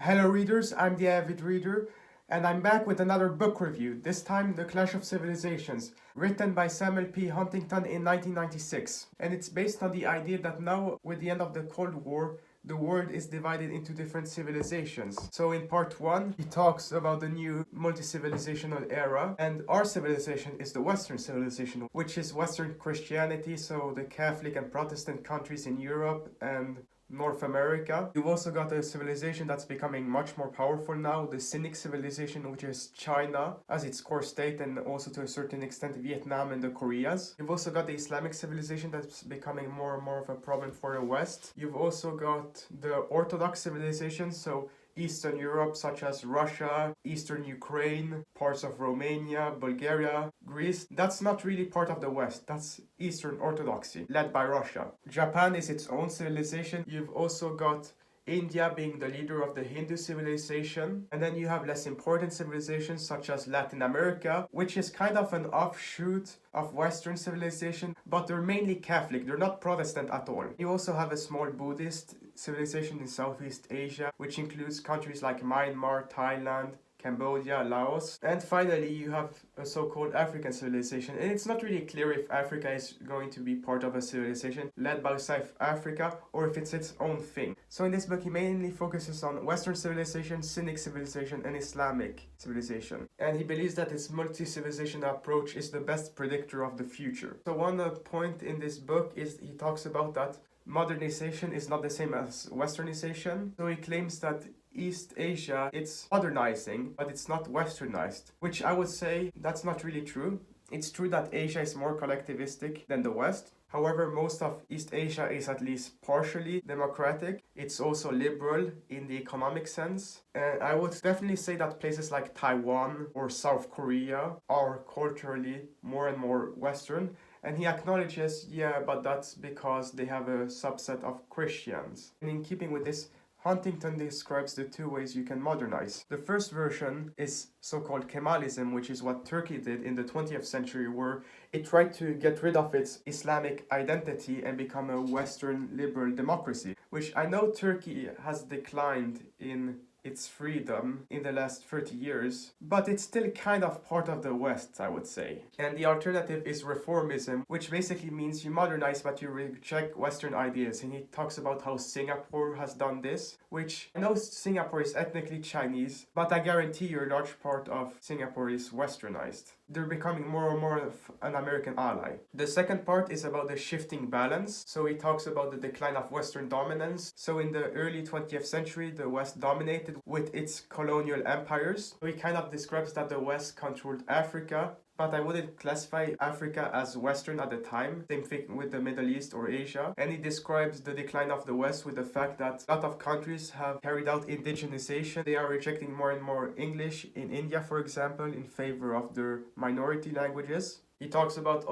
Hello readers, I'm the Avid Reader, and I'm back with another book review, this time The Clash of Civilizations, written by Samuel P. Huntington in 1996. And it's based on the idea that now, with the end of the Cold War, the world is divided into different civilizations. So in part 1, he talks about the new multicivilizational era, and our civilization is the Western civilization, which is Western Christianity, so the Catholic and Protestant countries in Europe and North America. You've also got a civilization that's becoming much more powerful now, the Cynic civilization, which is China as its core state, and also to a certain extent Vietnam and the Koreas. You've also got the Islamic civilization that's becoming more and more of a problem for the West. You've also got the Orthodox civilization, so Eastern Europe, such as Russia, Eastern Ukraine, parts of Romania, Bulgaria, Greece. That's not really part of the West. That's Eastern Orthodoxy, led by Russia. Japan is its own civilization. You've also got India being the leader of the Hindu civilization. And then you have less important civilizations such as Latin America, which is kind of an offshoot of Western civilization, but they're mainly Catholic. They're not Protestant at all. You also have a small Buddhist civilization in Southeast Asia, which includes countries like Myanmar, Thailand, Cambodia, Laos. And finally, you have a so-called African civilization. And it's not really clear if Africa is going to be part of a civilization led by South Africa or if it's its own thing. So in this book, he mainly focuses on Western civilization, Cynic civilization, and Islamic civilization. And he believes that this multi-civilizational approach is the best predictor of the future. So one point in this book is he talks about that modernization is not the same as westernization. So he claims that East Asia, it's modernizing, but it's not westernized, which I would say that's not really true. It's true that Asia is more collectivistic than the West. However, most of East Asia is at least partially democratic. It's also liberal in the economic sense. And I would definitely say that places like Taiwan or South Korea are culturally more and more Western. And he acknowledges, yeah, but that's because they have a subset of Christians. And in keeping with this, Huntington describes the two ways you can modernize. The first version is so-called Kemalism, which is what Turkey did in the 20th century, where it tried to get rid of its Islamic identity and become a Western liberal democracy, which I know Turkey has declined in its freedom in the last 30 years, but it's still kind of part of the West, I would say. And the alternative is reformism, which basically means you modernize but you reject Western ideas. And he talks about how Singapore has done this, which I know Singapore is ethnically Chinese, but I guarantee you a large part of Singapore is westernized. They're becoming more and more of an American ally. The second part is about the shifting balance. So he talks about the decline of Western dominance. So in the early 20th century, the West dominated with its colonial empires. So he kind of describes that the West controlled Africa, but I wouldn't classify Africa as Western at the time. Same thing with the Middle East or Asia. And he describes the decline of the West with the fact that a lot of countries have carried out indigenization. They are rejecting more and more English in India, for example, in favor of their minority languages. He talks about,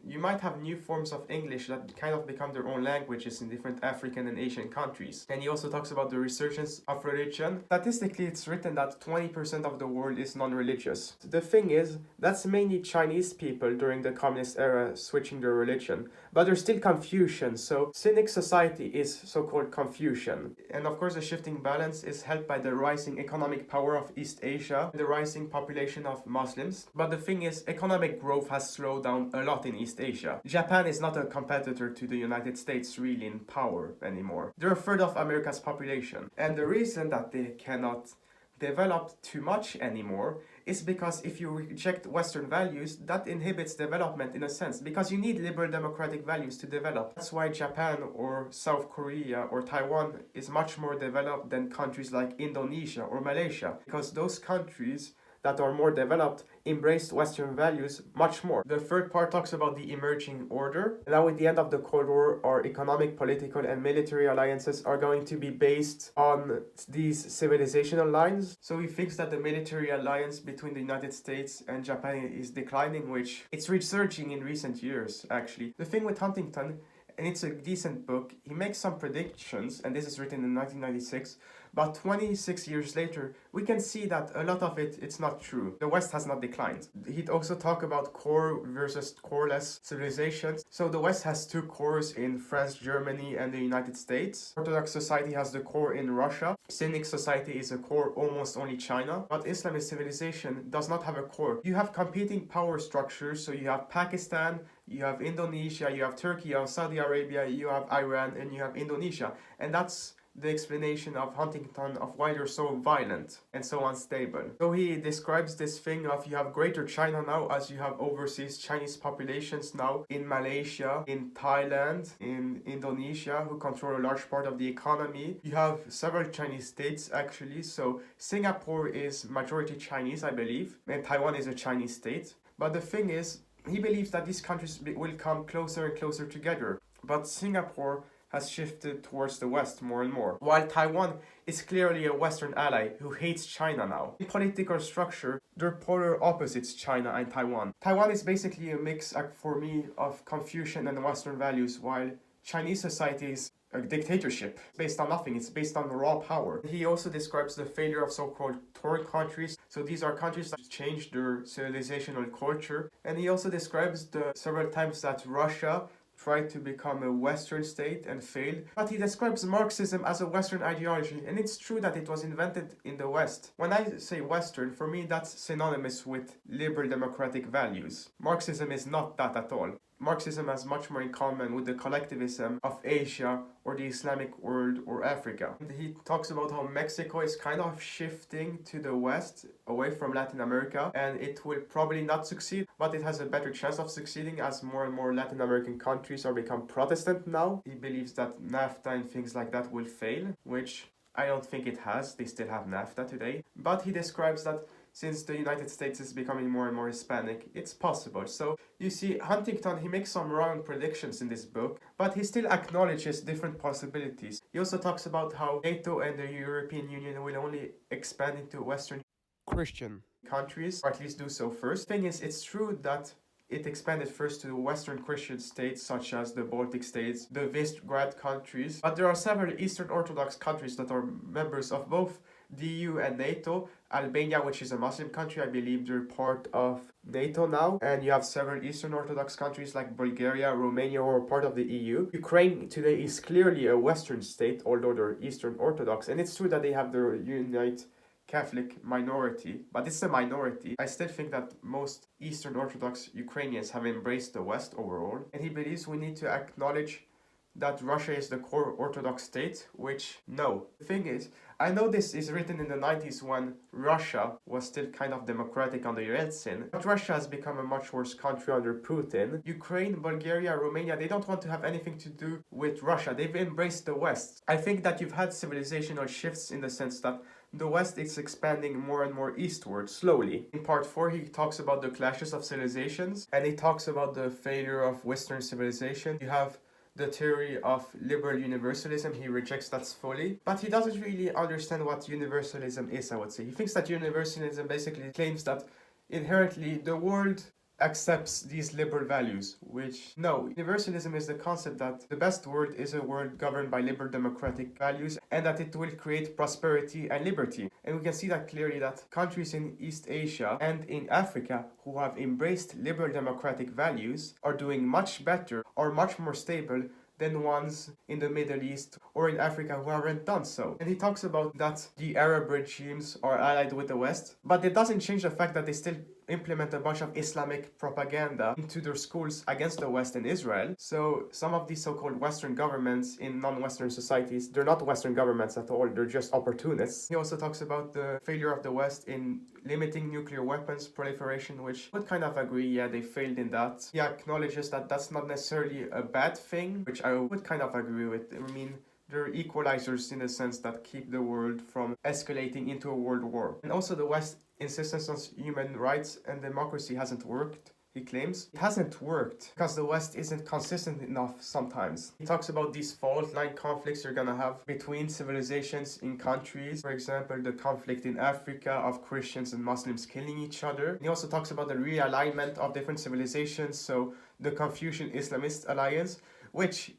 you might have new forms of English that kind of become their own languages in different African and Asian countries. And he also talks about the resurgence of religion. Statistically, it's written that 20% of the world is non-religious. The thing is, that's mainly Chinese people during the communist era switching their religion. But there's still Confucian, so Cynic society is so-called Confucian. And of course, the shifting balance is helped by the rising economic power of East Asia, the rising population of Muslims. But the thing is, economic growth has slowed down a lot in East Asia. Japan is not a competitor to the United States really in power anymore. They're a third of America's population. And the reason that they cannot develop too much anymore is because if you reject Western values, that inhibits development in a sense, because you need liberal democratic values to develop. That's why Japan or South Korea or Taiwan is much more developed than countries like Indonesia or Malaysia, because those countries that are more developed embraced Western values much more. The third part talks about the emerging order. Now, at the end of the Cold War, our economic, political, and military alliances are going to be based on these civilizational lines. So he thinks that the military alliance between the United States and Japan is declining, which it's resurging in recent years, actually. The thing with Huntington, and it's a decent book, he makes some predictions, and this is written in 1996, But 26 years later, we can see that a lot of it's not true. The West has not declined. He'd also talk about core versus coreless civilizations. So the West has two cores in France, Germany, and the United States. Orthodox society has the core in Russia. Sunni society is a core almost only China. But Islamist civilization does not have a core. You have competing power structures. So you have Pakistan, you have Indonesia, you have Turkey, you have Saudi Arabia, you have Iran, and you have Indonesia. And that's the explanation of Huntington of why they're so violent and so unstable. So he describes this thing of you have Greater China now as you have overseas Chinese populations now in Malaysia, in Thailand, in Indonesia, who control a large part of the economy. You have several Chinese states actually. So Singapore is majority Chinese, I believe, and Taiwan is a Chinese state. But the thing is, he believes that these countries will come closer and closer together. But Singapore has shifted towards the West more and more, while Taiwan is clearly a Western ally who hates China now. In political structure, they're polar opposites, China and Taiwan. Taiwan is basically a mix, for me, of Confucian and Western values, while Chinese society is a dictatorship based on nothing. It's based on raw power. He also describes the failure of so-called torn countries. So these are countries that changed their civilizational culture. And he also describes the several times that Russia tried to become a Western state and failed. But he describes Marxism as a Western ideology, and it's true that it was invented in the West. When I say Western, for me that's synonymous with liberal democratic values. Marxism is not that at all. Marxism has much more in common with the collectivism of Asia or the Islamic world or Africa. And he talks about how Mexico is kind of shifting to the West, away from Latin America, and it will probably not succeed, but it has a better chance of succeeding as more and more Latin American countries are become Protestant now. He believes that NAFTA and things like that will fail, which I don't think it has. They still have NAFTA today. But he describes that since the United States is becoming more and more Hispanic, it's possible. So you see, Huntington, he makes some wrong predictions in this book, but he still acknowledges different possibilities. He also talks about how NATO and the European Union will only expand into Western Christian countries, or at least do so first. Thing is, it's true that it expanded first to Western Christian states such as the Baltic states, the Visegrad countries, but there are several Eastern Orthodox countries that are members of both the EU and NATO. Albania, which is a Muslim country, I believe they're part of NATO now. And you have several Eastern Orthodox countries like Bulgaria, Romania, who are part of the EU. Ukraine today is clearly a Western state, although they're Eastern Orthodox. And it's true that they have their Unite Catholic minority, but it's a minority. I still think that most Eastern Orthodox Ukrainians have embraced the West overall. And he believes we need to acknowledge that Russia is the core Orthodox state, which no. The thing is, I know this is written in the 90s when Russia was still kind of democratic under Yeltsin, but Russia has become a much worse country under Putin. Ukraine, Bulgaria, Romania, they don't want to have anything to do with Russia. They've embraced the West. I think that you've had civilizational shifts in the sense that the West is expanding more and more eastward, slowly. In part 4, he talks about the clashes of civilizations, and he talks about the failure of Western civilization. You have the theory of liberal universalism. He rejects that fully, but he doesn't really understand what universalism is, I would say. He thinks that universalism basically claims that inherently the world accepts these liberal values, which no. Universalism is the concept that the best world is a world governed by liberal democratic values and that it will create prosperity and liberty. And we can see that clearly that countries in East Asia and in Africa who have embraced liberal democratic values are doing much better or much more stable than ones in the Middle East or in Africa who haven't done so. And he talks about that the Arab regimes are allied with the West, but it doesn't change the fact that they still implement a bunch of Islamic propaganda into their schools against the West and Israel. So some of these so-called Western governments in non-Western societies, they're not Western governments at all, they're just opportunists. He also talks about the failure of the West in limiting nuclear weapons proliferation, which I would kind of agree, yeah, they failed in that. He acknowledges that that's not necessarily a bad thing, which I would kind of agree with. I mean, they're equalizers in the sense that keep the world from escalating into a world war. And also the West's insistence on human rights and democracy hasn't worked, he claims. It hasn't worked because the West isn't consistent enough sometimes. He talks about these fault line conflicts you're gonna have between civilizations in countries. For example, the conflict in Africa of Christians and Muslims killing each other. He also talks about the realignment of different civilizations, so the Confucian Islamist alliance, which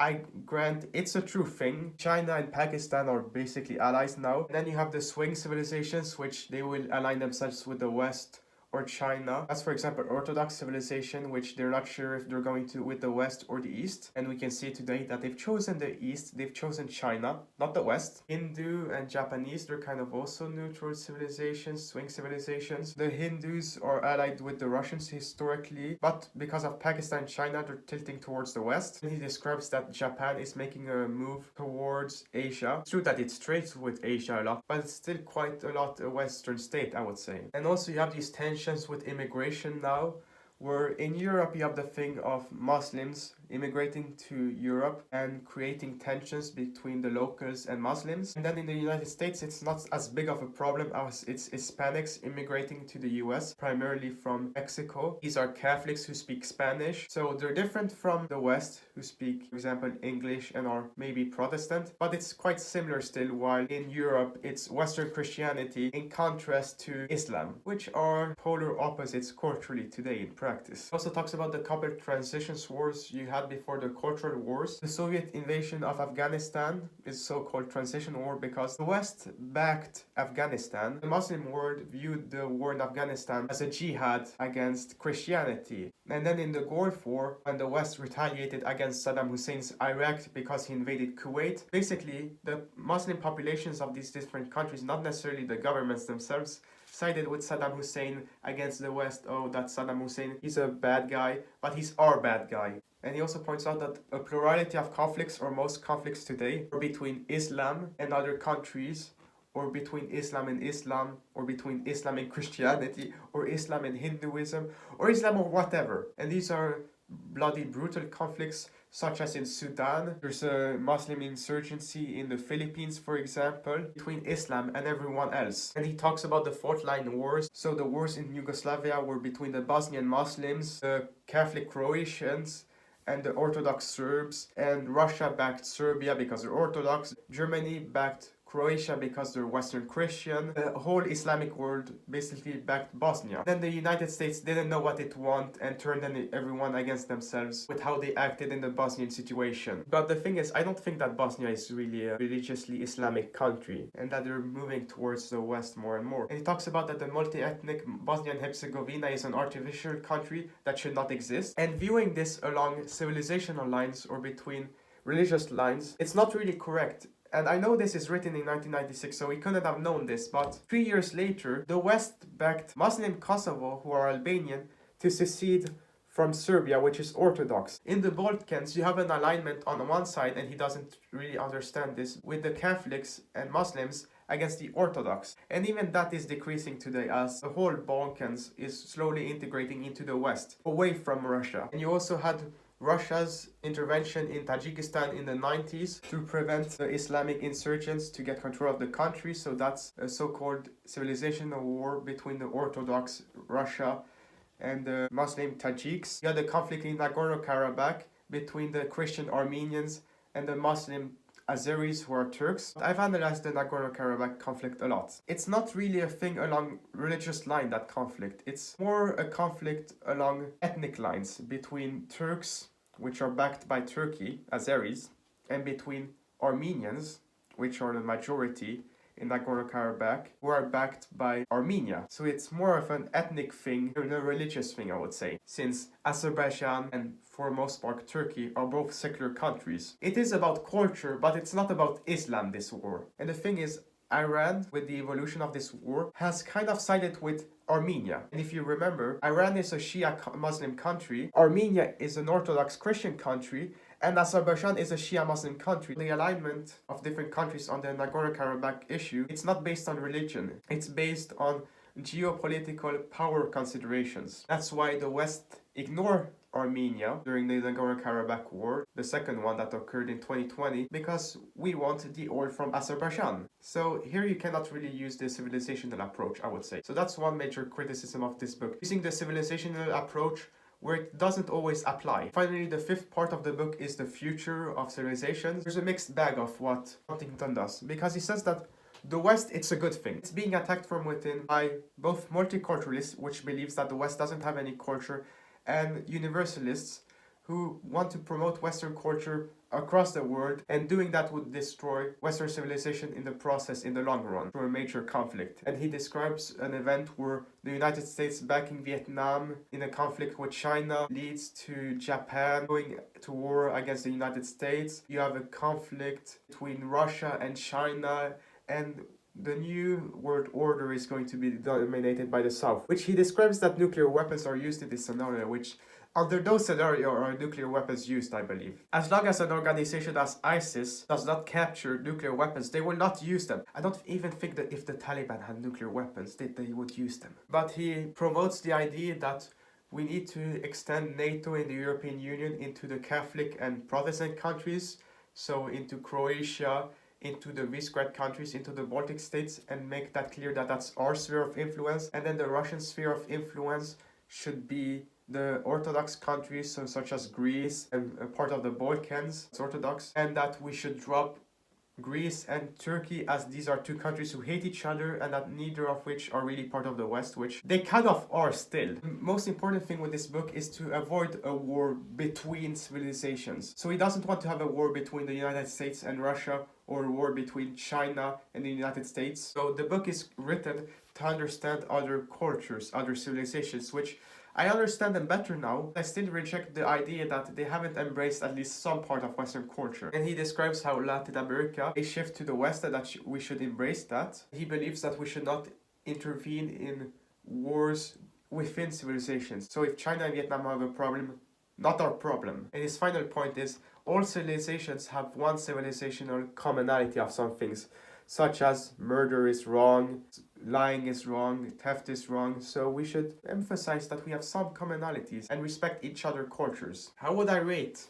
I grant it's a true thing. China and Pakistan are basically allies now. And then you have the swing civilizations, which they will align themselves with the West or China. That's, for example, Orthodox civilization, which they're not sure if they're going to with the West or the East. And we can see today that they've chosen the East, they've chosen China, not the West. Hindu and Japanese, they're kind of also neutral civilizations, swing civilizations. The Hindus are allied with the Russians historically, but because of Pakistan and China, they're tilting towards the West. And he describes that Japan is making a move towards Asia. It's true that it trades with Asia a lot, but it's still quite a lot a Western state, I would say. And also you have these tensions with immigration now, where in Europe you have the thing of Muslims immigrating to Europe and creating tensions between the locals and Muslims. And then in the United States, it's not as big of a problem as it's Hispanics immigrating to the US, primarily from Mexico. These are Catholics who speak Spanish, so they're different from the West, who speak, for example, English and are maybe Protestant, but it's quite similar still, while in Europe, it's Western Christianity in contrast to Islam, which are polar opposites culturally today in practice. It also talks about the couple transitions wars you had before the cultural wars. The Soviet invasion of Afghanistan is so-called transition war because the West backed Afghanistan. The Muslim world viewed the war in Afghanistan as a jihad against Christianity. And then in the Gulf War, when the West retaliated against Saddam Hussein's Iraq because he invaded Kuwait, basically the Muslim populations of these different countries, not necessarily the governments themselves, sided with Saddam Hussein against the West. Oh, that Saddam Hussein, he's a bad guy, but he's our bad guy. And he also points out that a plurality of conflicts, or most conflicts today, are between Islam and other countries, or between Islam and Islam, or between Islam and Christianity, or Islam and Hinduism, or Islam or whatever. And these are bloody, brutal conflicts, such as in Sudan. There's a Muslim insurgency in the Philippines, for example, between Islam and everyone else. And he talks about the fault line wars. So the wars in Yugoslavia were between the Bosnian Muslims, the Catholic Croatians, and the Orthodox Serbs, and Russia backed Serbia because they're Orthodox, Germany backed Croatia because they're Western Christian. The whole Islamic world basically backed Bosnia. Then the United States didn't know what it wanted and turned everyone against themselves with how they acted in the Bosnian situation. But the thing is, I don't think that Bosnia is really a religiously Islamic country and that they're moving towards the West more and more. And he talks about that the multi-ethnic Bosnia and Herzegovina is an artificial country that should not exist. And viewing this along civilizational lines or between religious lines, it's not really correct. And I know this is written in 1996, so we couldn't have known this, but 3 years later, the West backed Muslim Kosovo, who are Albanian, to secede from Serbia, which is Orthodox. In the Balkans, you have an alignment on one side, and he doesn't really understand this, with the Catholics and Muslims against the Orthodox. And even that is decreasing today as the whole Balkans is slowly integrating into the West, away from Russia. And you also had Russia's intervention in Tajikistan in the 90s to prevent the Islamic insurgents to get control of the country. So that's a so-called civilizational war between the Orthodox Russia and the Muslim Tajiks. You had the conflict in Nagorno-Karabakh between the Christian Armenians and the Muslim Azeris, who are Turks. I've analyzed the Nagorno-Karabakh conflict a lot. It's not really a thing along religious line, that conflict. It's more a conflict along ethnic lines between Turks, which are backed by Turkey, Azeris, and between Armenians, which are the majority in Nagorno-Karabakh, who are backed by Armenia. So it's more of an ethnic thing than a religious thing, I would say, since Azerbaijan and for most part Turkey are both secular countries. It is about culture, but it's not about Islam, this war. And the thing is, Iran, with the evolution of this war, has kind of sided with Armenia. And if you remember, Iran is a Shia Muslim country, Armenia is an Orthodox Christian country, and Azerbaijan is a Shia Muslim country. The alignment of different countries on the Nagorno-Karabakh issue, it's not based on religion. It's based on geopolitical power considerations. That's why the West ignored Armenia during the Nagorno-Karabakh war, the second one that occurred in 2020, because we want the oil from Azerbaijan. So here you cannot really use the civilizational approach, I would say. So that's one major criticism of this book. Using the civilizational approach where it doesn't always apply. Finally, the fifth part of the book is the future of civilizations. There's a mixed bag of what Huntington does, because he says that the West, it's a good thing. It's being attacked from within by both multiculturalists, which believes that the West doesn't have any culture, and universalists, who want to promote Western culture across the world, and doing that would destroy Western civilization in the process in the long run through a major conflict. And he describes an event where the United States backing Vietnam in a conflict with China leads to Japan going to war against the United States. You have a conflict between Russia and China, and the new world order is going to be dominated by the South, which he describes that nuclear weapons are used in this scenario, which under those scenarios are nuclear weapons used, I believe. As long as an organization as ISIS does not capture nuclear weapons, they will not use them. I don't even think that if the Taliban had nuclear weapons, they would use them. But he promotes the idea that we need to extend NATO and the European Union into the Catholic and Protestant countries, so into Croatia, into the Visegrad countries, into the Baltic states, and make that clear that that's our sphere of influence. And then the Russian sphere of influence should be the Orthodox countries, so such as Greece and a part of the Balkans, it's Orthodox, and that we should drop Greece and Turkey, as these are two countries who hate each other and that neither of which are really part of the West, which they kind of are still. The most important thing with this book is to avoid a war between civilizations. So he doesn't want to have a war between the United States and Russia, or a war between China and the United States. So the book is written to understand other cultures, other civilizations, which I understand them better now. I still reject the idea that they haven't embraced at least some part of Western culture. And he describes how Latin America, a shift to the West, and that we should embrace that. He believes that we should not intervene in wars within civilizations. So if China and Vietnam have a problem, not our problem. And his final point is, all civilizations have one civilizational commonality of some things, such as murder is wrong, lying is wrong, theft is wrong. So we should emphasize that we have some commonalities and respect each other's cultures. How would I rate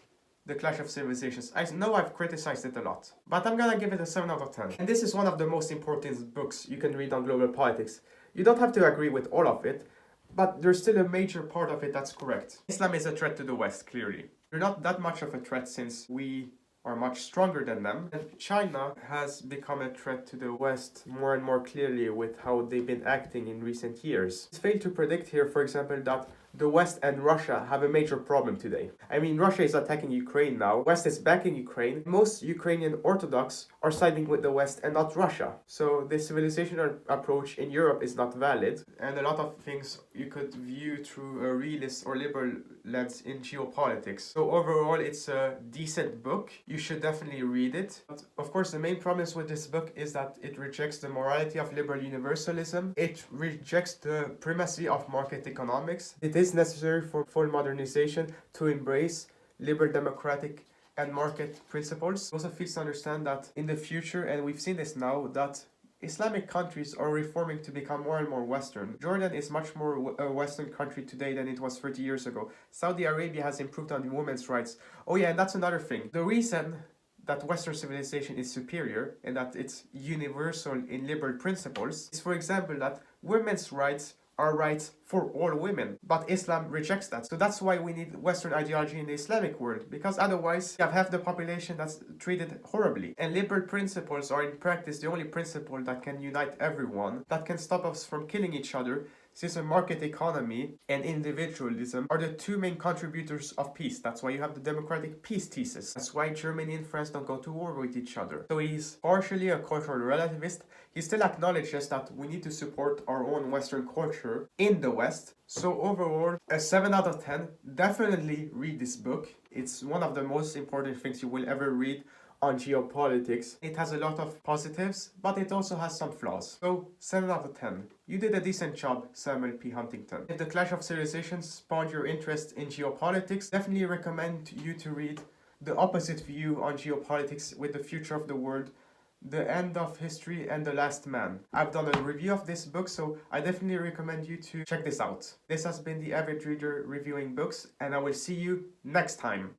The Clash of Civilizations? I know I've criticized it a lot, but I'm gonna give it a 7 out of 10. And this is one of the most important books you can read on global politics. You don't have to agree with all of it, but there's still a major part of it that's correct. Islam is a threat to the West, clearly. They're not that much of a threat since we are much stronger than them. And China has become a threat to the West more and more clearly with how they've been acting in recent years. It's failed to predict here, for example, that the West and Russia have a major problem today. I mean, Russia is attacking Ukraine now. West is backing Ukraine. Most Ukrainian Orthodox are siding with the West and not Russia. So the civilizational approach in Europe is not valid. And a lot of things you could view through a realist or liberal lens in geopolitics. So overall, it's a decent book. You should definitely read it. But of course, the main problems with this book is that it rejects the morality of liberal universalism. It rejects the primacy of market economics. It is necessary for full modernization to embrace liberal democratic and market principles. Also fails to understand that in the future, and we've seen this now, that Islamic countries are reforming to become more and more Western. Jordan is much more a Western country today than it was 30 years ago. Saudi Arabia has improved on women's rights. Oh yeah, and that's another thing. The reason that Western civilization is superior and that it's universal in liberal principles is, for example, that women's rights are rights for all women, but Islam rejects that. So that's why we need Western ideology in the Islamic world, because otherwise you have half the population that's treated horribly. And liberal principles are in practice the only principle that can unite everyone, that can stop us from killing each other, since a market economy and individualism are the two main contributors of peace. That's why you have the democratic peace thesis. That's why Germany and France don't go to war with each other. So he's partially a cultural relativist. He still acknowledges that we need to support our own Western culture in the West. So overall, a 7 out of 10. Definitely read this book. It's one of the most important things you will ever read on geopolitics. It has a lot of positives, but it also has some flaws. So 7 out of 10. You did a decent job, Samuel P. Huntington. If The Clash of Civilizations spawned your interest in geopolitics, definitely recommend you to read The Opposite View on Geopolitics with the Future of the World, The End of History, and The Last Man. I've done a review of this book, so I definitely recommend you to check this out. This has been the Avid Reader reviewing books, and I will see you next time.